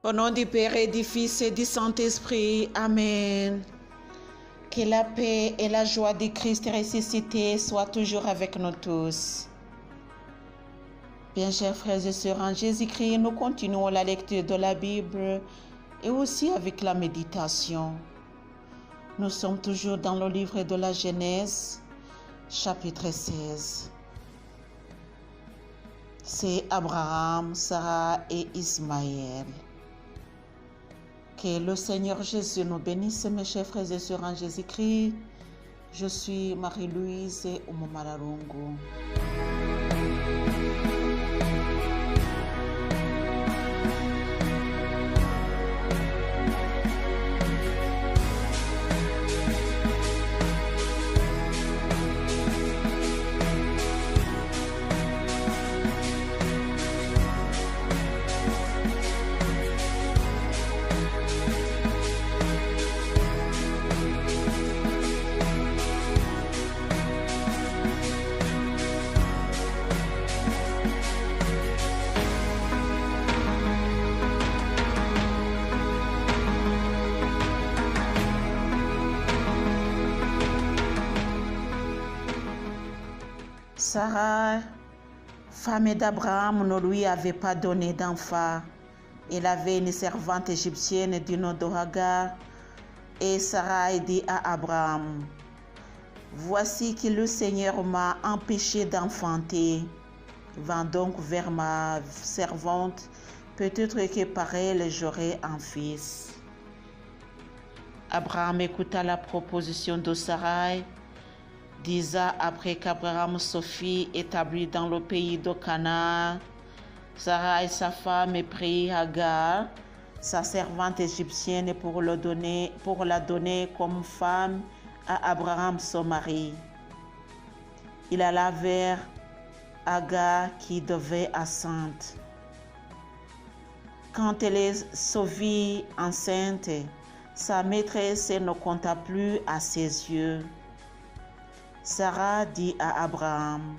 Au nom du Père et du Fils et du Saint-Esprit, Amen. Que la paix et la joie du Christ ressuscité soient toujours avec nous tous. Bien, chers frères et sœurs, en Jésus-Christ, nous continuons la lecture de la Bible et aussi avec la méditation. Nous sommes toujours dans le livre de la Genèse, chapitre 16. C'est Abraham, Sarah et Ismaël. Que le Seigneur Jésus nous bénisse, mes chers frères et sœurs en Jésus-Christ. Je suis Marie-Louise Oumomararungu. Sarah, femme d'Abraham, ne lui avait pas donné d'enfant. Elle avait une servante égyptienne du nom de Hagar. Et Sarah dit à Abraham, « Voici que le Seigneur m'a empêché d'enfanter. Va donc vers ma servante, peut-être que par elle j'aurai un fils. » Abraham écouta la proposition de Sarah. 10 ans après qu'Abraham se fit établi dans le pays de Canaan, Sarah et sa femme prirent Hagar, sa servante égyptienne, pour la donner comme femme à Abraham son mari. Il alla vers Hagar qui devait enceinte. Quand elle se vit enceinte, sa maîtresse ne compta plus à ses yeux. Sarah dit à Abraham,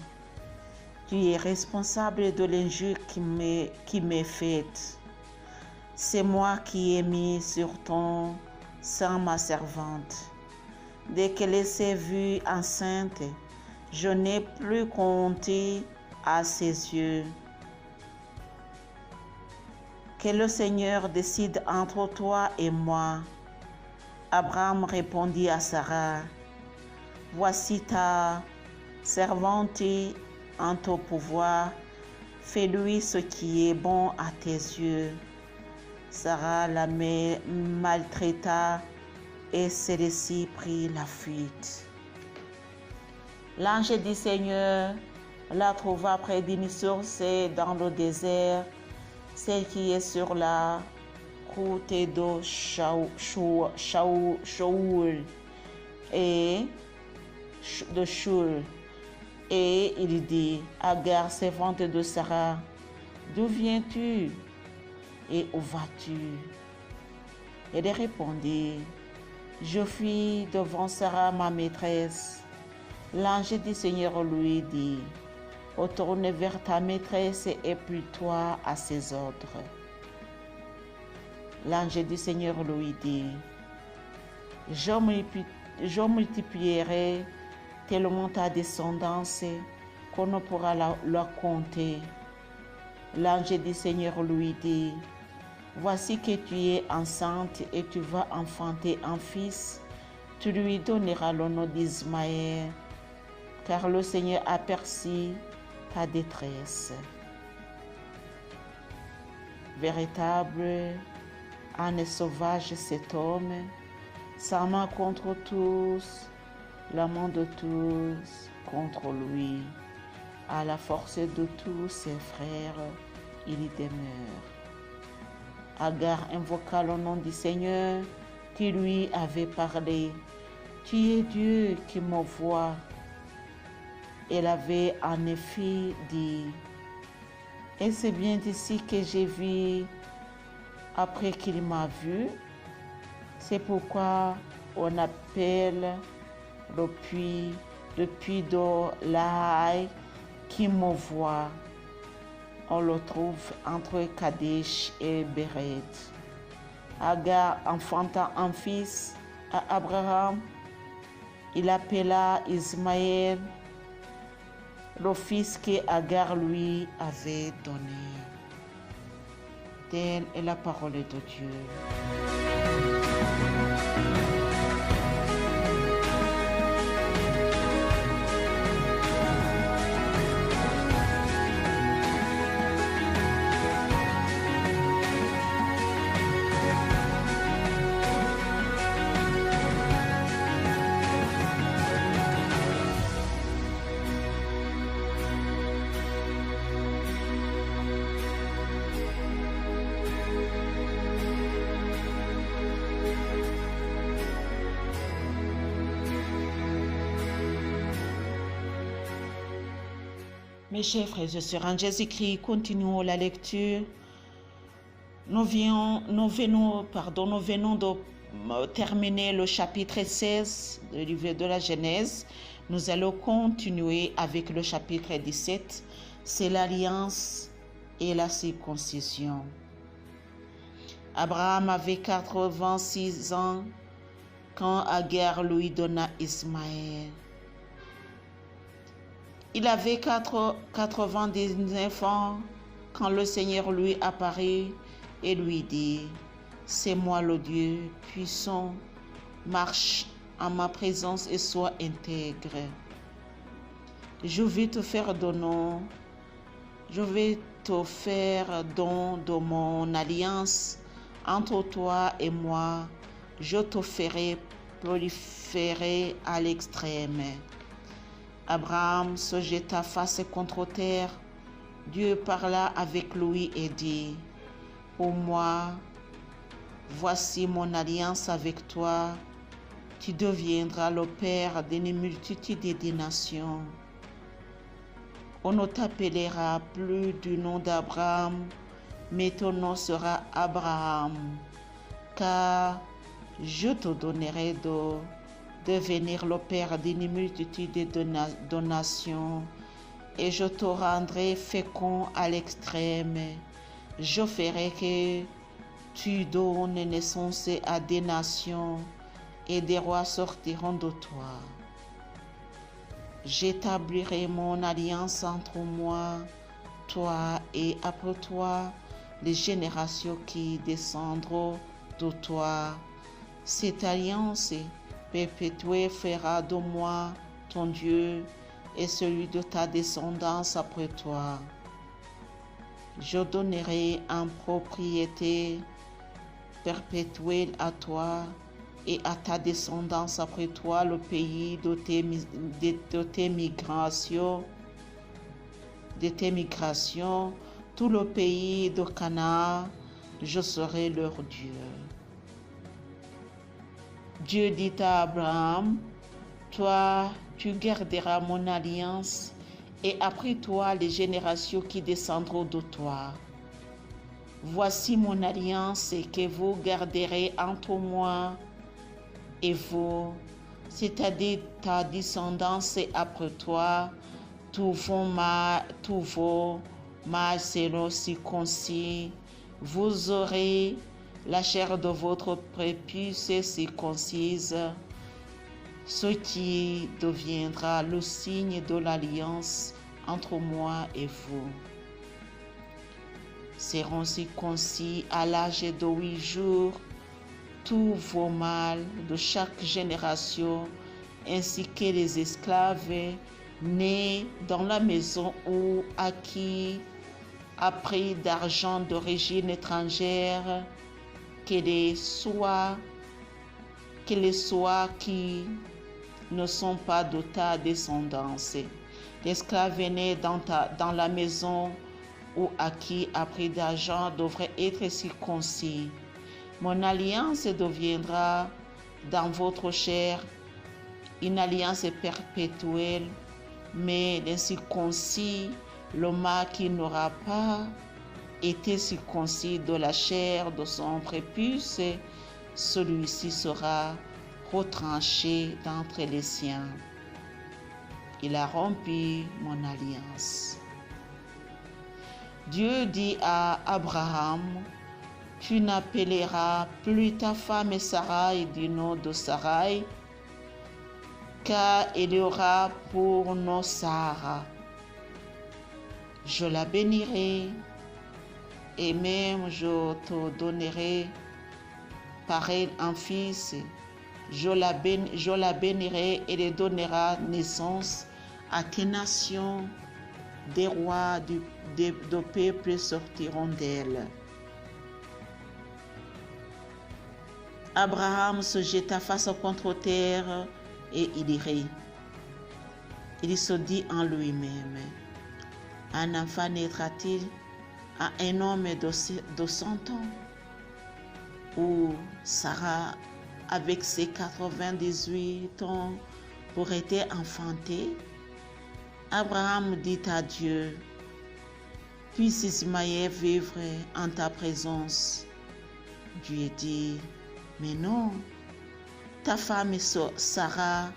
« Tu es responsable de l'injure qui m'est faite. C'est moi qui ai mis sur ton sein ma servante. Dès qu'elle s'est vue enceinte, je n'ai plus compté à ses yeux. Que le Seigneur décide entre toi et moi. » Abraham répondit à Sarah, « Voici ta servante en ton pouvoir, fais-lui ce qui est bon à tes yeux. » Sarah la maltraita et celle-ci prit la fuite. L'ange du Seigneur la trouva près d'une source dans le désert, celle qui est sur la route de Shaoul de Shur. Et il dit, Hagar, servante de Sarah, d'où viens-tu et où vas-tu? Elle répondit, je fuis devant Sarah, ma maîtresse. L'ange du Seigneur lui dit, retourne vers ta maîtresse et plie-toi à ses ordres. L'ange du Seigneur lui dit, je multiplierai tellement ta descendance qu'on ne pourra la compter. L'ange du Seigneur lui dit, voici que tu es enceinte et tu vas enfanter un fils. Tu lui donneras le nom d'Ismaël, car le Seigneur aperçut ta détresse. Véritable âne sauvage cet homme, sa main contre tous, la main de tous contre lui. À la force de tous ses frères, il y demeure. Hagar invoqua le nom du Seigneur qui lui avait parlé. Tu es Dieu qui me voit. Elle avait en effet dit, et c'est bien d'ici que j'ai vu après qu'il m'a vu. C'est pourquoi on appelle le puits de Lahai qui me voit. On le trouve entre Kadesh et Béred. Agar enfanta un fils à Abraham. Il appela Ismaël, le fils qu'Agar lui avait donné. Telle est la parole de Dieu. Mes chers frères et sœurs, en Jésus-Christ, continuons la lecture. Nous venons de terminer le chapitre 16 du livre de la Genèse. Nous allons continuer avec le chapitre 17. C'est l'alliance et la circoncision. Abraham avait 86 ans quand Agar lui donna Ismaël. Il avait 99 ans quand le Seigneur lui apparut et lui dit, « C'est moi le Dieu puissant, marche en ma présence et sois intègre. Je vais te faire don de mon alliance entre toi et moi. Je te ferai proliférer à l'extrême. » Abraham se jeta face contre terre. Dieu parla avec lui et dit, « Pour moi, voici mon alliance avec toi. Tu deviendras le père d'une multitude de nations. On ne t'appellera plus du nom d'Abraham, mais ton nom sera Abraham, car je te donnerai de devenir le père d'une multitude de nations, et je te rendrai fécond à l'extrême. Je ferai que tu donnes naissance à des nations, et des rois sortiront de toi. J'établirai mon alliance entre moi, toi et après toi, les générations qui descendront de toi. Cette alliance perpétuée fera de moi ton Dieu et celui de ta descendance après toi. Je donnerai en propriété perpétuelle à toi et à ta descendance après toi le pays de tes migrations, tout le pays de Canaan, je serai leur Dieu. Dieu dit à Abraham, toi, tu garderas mon alliance et après toi les générations qui descendront de toi. Voici mon alliance que vous garderez entre moi et vous, c'est-à-dire ta descendance et après toi, tous vos mâles seront circoncis. Vous aurez la chair de votre prépuce circoncise, ce qui deviendra le signe de l'alliance entre moi et vous. Seront circoncis à l'âge de 8 jours tous vos mâles de chaque génération, ainsi que les esclaves nés dans la maison ou acquis à prix d'argent d'origine étrangère, que les soient qui ne sont pas de ta descendance. L'esclave né dans la maison ou acquis à prix d'argent devrait être circoncis. Mon alliance deviendra dans votre chair une alliance perpétuelle, mais l'incirconcis, le mâle qui n'aura pas été circoncis de la chair de son prépuce, celui-ci sera retranché d'entre les siens. Il a rompu mon alliance. Dieu dit à Abraham, tu n'appelleras plus ta femme Sarai du nom de Sarai, car il y aura pour nom Sarah. Je la bénirai et même je te donnerai par elle un fils. Je la bénirai et elle donnera naissance à tes nations. Des rois de peuples sortiront d'elle. Abraham se jeta face contre terre et il rit. Il se dit en lui-même, un enfant naîtra-t-il à un homme de 100 ans? Ou Sarah, avec ses 98 ans, pourrait-elle enfanter? Abraham dit à Dieu, puisse Ismaël vivre en ta présence. Dieu dit, mais non, ta femme Sarah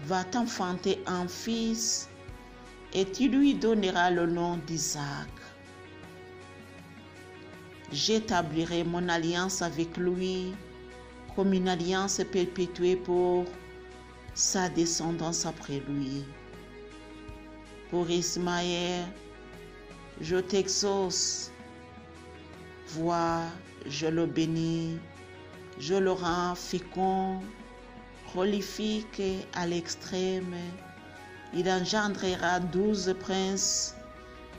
va t'enfanter un fils et tu lui donneras le nom d'Isaac. J'établirai mon alliance avec lui comme une alliance perpétuée pour sa descendance après lui. Pour Ismaël, je t'exauce. Vois, je le bénis, je le rends fécond, prolifique à l'extrême. Il engendrera 12 princes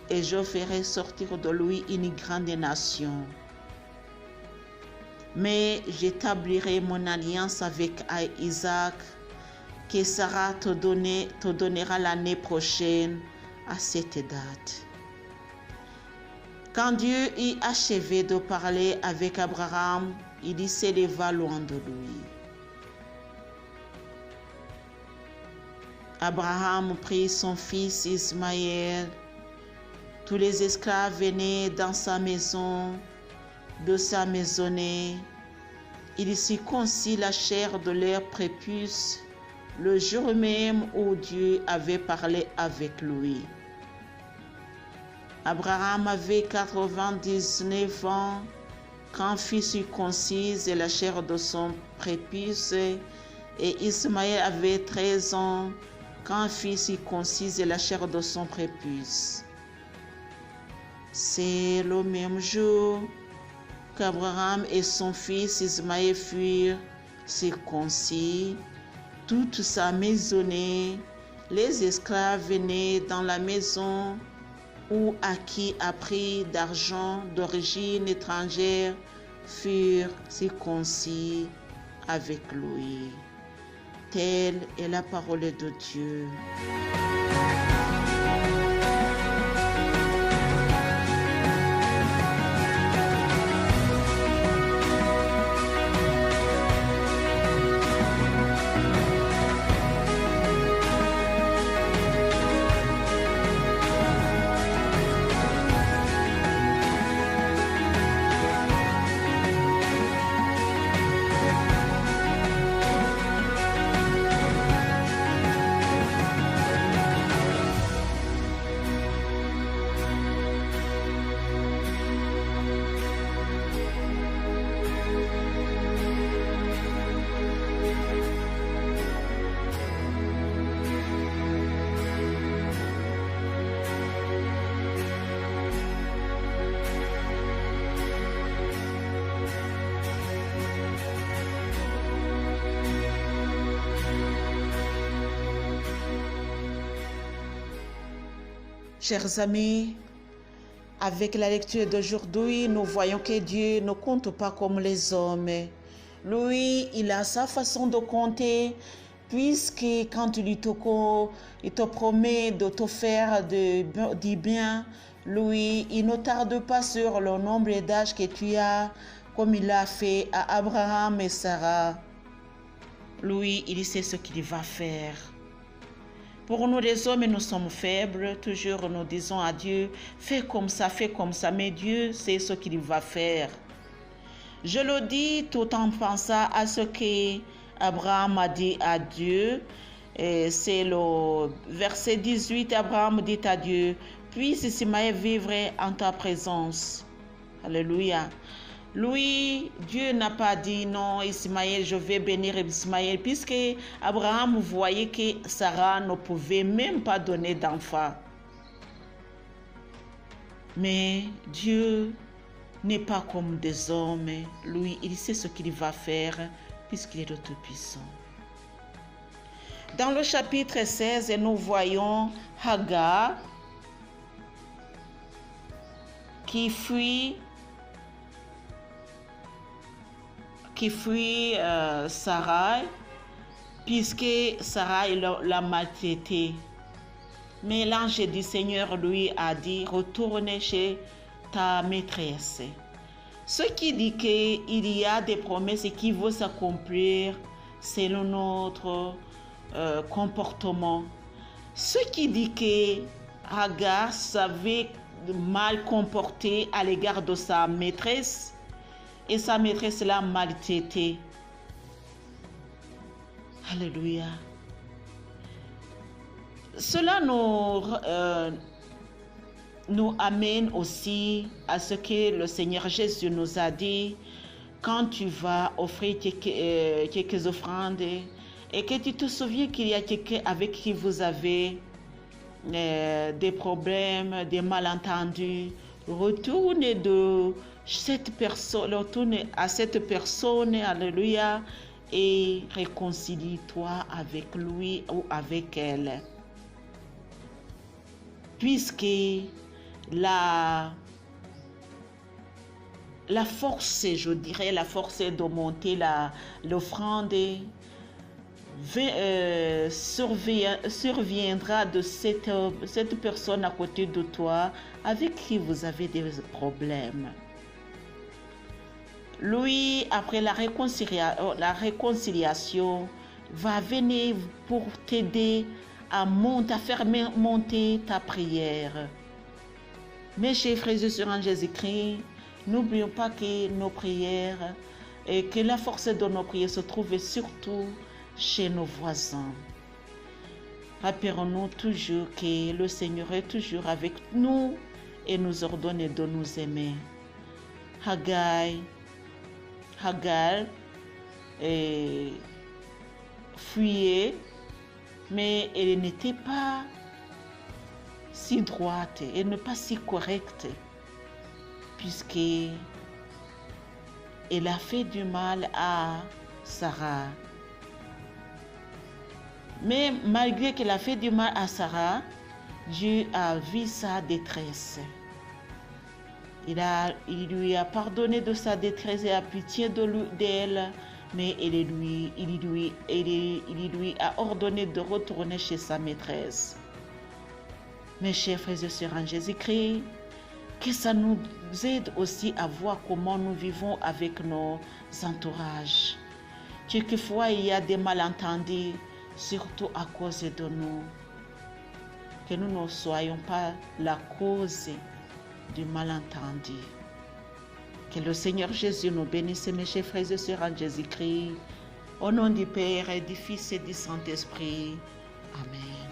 et je ferai sortir de lui une grande nation. Mais j'établirai mon alliance avec Isaac, que Sarah te donnera l'année prochaine à cette date. Quand Dieu eut achevé de parler avec Abraham, il s'éleva loin de lui. Abraham prit son fils Ismaël. Tous les esclaves venaient dans sa maison, de sa maisonnée. Il circoncit la chair de leur prépuce le jour même où Dieu avait parlé avec lui. Abraham avait 99 ans quand fut circoncise la chair de son prépuce, et Ismaël avait 13 ans quand fut circoncise la chair de son prépuce. C'est le même jour qu'Abraham et son fils Ismaël furent circoncis. Toute sa maisonnée, les esclaves venaient dans la maison où à qui a pris d'argent d'origine étrangère furent circoncis avec lui. Telle est la parole de Dieu. Chers amis, avec la lecture d'aujourd'hui, nous voyons que Dieu ne compte pas comme les hommes. Lui, il a sa façon de compter, puisque quand il te promet de te faire du bien, lui, il ne tarde pas sur le nombre d'âges que tu as, comme il a fait à Abraham et Sarah. Lui, il sait ce qu'il va faire. Pour nous les hommes, nous sommes faibles. Toujours nous disons à Dieu, fais comme ça, mais Dieu sait ce qu'il va faire. Je le dis tout en pensant à ce qu'Abraham a dit à Dieu. C'est le verset 18, Abraham dit à Dieu, puisse Ismaël vivre en ta présence. Alléluia. Lui, Dieu n'a pas dit non, Ismaël, je vais bénir Ismaël, puisque Abraham voyait que Sarah ne pouvait même pas donner d'enfant. Mais Dieu n'est pas comme des hommes. Lui, il sait ce qu'il va faire, puisqu'il est le Tout-Puissant. Dans le chapitre 16, nous voyons Hagar qui fuit Sarah, puisque Sarah l'a maltraité. Mais l'ange du Seigneur lui a dit, retourne chez ta maîtresse. Ce qui dit qu'il y a des promesses qui vont s'accomplir selon notre comportement. Ce qui dit que Hagar s'avait mal comporté à l'égard de sa maîtresse et sa maîtresse l'a maltraité. Alléluia. Cela nous amène aussi à ce que le Seigneur Jésus nous a dit, quand tu vas offrir quelques offrandes et que tu te souviens qu'il y a quelqu'un avec qui vous avez des problèmes, des malentendus, retourne à cette personne, alléluia, et réconcilie-toi avec lui ou avec elle. Puisque la force, je dirais, la force de monter l'offrande surviendra de cette personne à côté de toi avec qui vous avez des problèmes. Lui, après la réconciliation, va venir pour t'aider à faire monter ta prière. Mes chers frères et sœurs en Jésus-Christ, n'oublions pas que nos prières et que la force de nos prières se trouve surtout chez nos voisins. Rappelons-nous toujours que le Seigneur est toujours avec nous et nous ordonne de nous aimer. Hagar fuyait, mais elle n'était pas si droite, elle n'est pas si correcte, puisqu'elle a fait du mal à Sarah. Mais malgré qu'elle a fait du mal à Sarah, Dieu a vu sa détresse. Il lui a pardonné de sa détresse et a pitié d'elle, mais il lui a ordonné de retourner chez sa maîtresse. Mes chers frères et sœurs en Jésus-Christ, que ça nous aide aussi à voir comment nous vivons avec nos entourages. Quelquefois, il y a des malentendus, surtout à cause de nous. Que nous ne soyons pas la cause du malentendu. Que le Seigneur Jésus nous bénisse, mes chers frères et sœurs en Jésus-Christ. Au nom du Père, et du Fils et du Saint-Esprit. Amen.